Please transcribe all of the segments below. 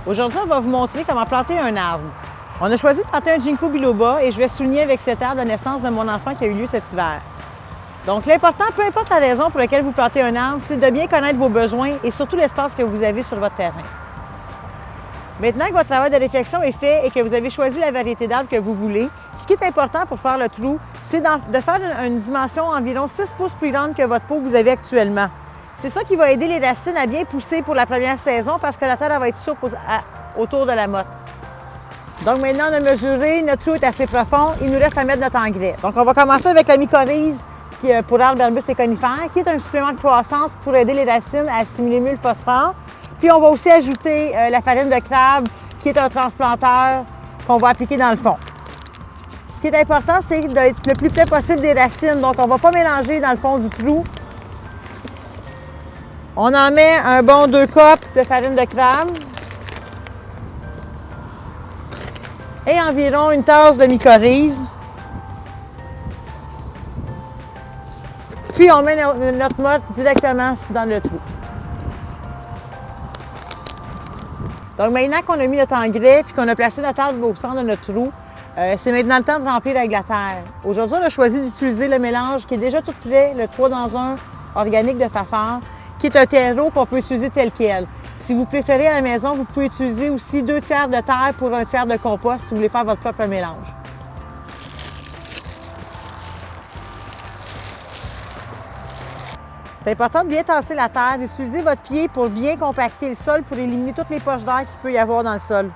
Aujourd'hui, on va vous montrer comment planter un arbre. On a choisi de planter un ginkgo biloba et je vais souligner avec cet arbre la naissance de mon enfant qui a eu lieu cet hiver. Donc l'important, peu importe la raison pour laquelle vous plantez un arbre, c'est de bien connaître vos besoins et surtout l'espace que vous avez sur votre terrain. Maintenant que votre travail de réflexion est fait et que vous avez choisi la variété d'arbres que vous voulez, ce qui est important pour faire le trou, c'est de faire une dimension environ 6 pouces plus grande que votre pot que vous avez actuellement. C'est ça qui va aider les racines à bien pousser pour la première saison parce que la terre va être souple autour de la motte. Donc maintenant, on a mesuré, notre trou est assez profond, il nous reste à mettre notre engrais. Donc on va commencer avec la mycorhize pour arbres, arbustes et conifères, qui est un supplément de croissance pour aider les racines à assimiler mieux le phosphore. Puis on va aussi ajouter la farine de crabe, qui est un transplanteur qu'on va appliquer dans le fond. Ce qui est important, c'est d'être le plus près possible des racines. Donc on ne va pas mélanger dans le fond du trou. On en met un bon 2 cups de farine de crabe et environ une tasse de mycorhize. Puis on met notre motte directement dans le trou. Donc maintenant qu'on a mis notre engrais et qu'on a placé notre arbre au centre de notre trou, c'est maintenant le temps de remplir avec la terre. Aujourd'hui, on a choisi d'utiliser le mélange qui est déjà tout prêt, le 3 dans 1 organique de Fafard, qui est un terreau qu'on peut utiliser tel quel. Si vous préférez à la maison, vous pouvez utiliser aussi 2 tiers de terre pour 1 tiers de compost si vous voulez faire votre propre mélange. C'est important de bien tasser la terre, d'utiliser votre pied pour bien compacter le sol pour éliminer toutes les poches d'air qu'il peut y avoir dans le sol.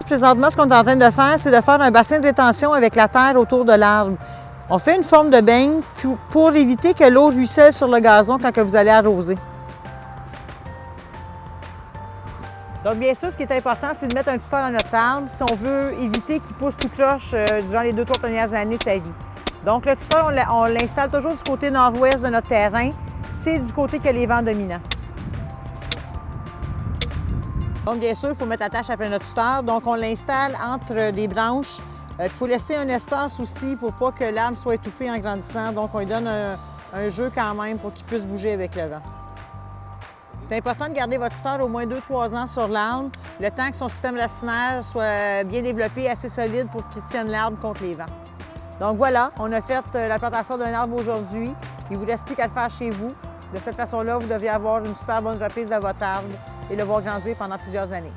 Présentement, ce qu'on est en train de faire, c'est de faire un bassin de rétention avec la terre autour de l'arbre. On fait une forme de beigne pour éviter que l'eau ruisselle sur le gazon quand vous allez arroser. Donc bien sûr, ce qui est important, c'est de mettre un tuteur dans notre arbre si on veut éviter qu'il pousse tout croche durant les 2-3 premières années de sa vie. Donc le tuteur, on l'installe toujours du côté nord-ouest de notre terrain. C'est du côté que les vents dominants. Donc bien sûr, il faut mettre la tâche après notre tuteur. Donc on l'installe entre des branches. Il faut laisser un espace aussi pour pas que l'arbre soit étouffé en grandissant. Donc on lui donne un jeu quand même pour qu'il puisse bouger avec le vent. C'est important de garder votre tuteur au moins 2-3 ans sur l'arbre, le temps que son système racinaire soit bien développé, assez solide pour qu'il tienne l'arbre contre les vents. Donc voilà, on a fait la plantation d'un arbre aujourd'hui. Il ne vous reste plus qu'à le faire chez vous. De cette façon-là, vous devriez avoir une super bonne reprise de votre arbre et le voir grandir pendant plusieurs années.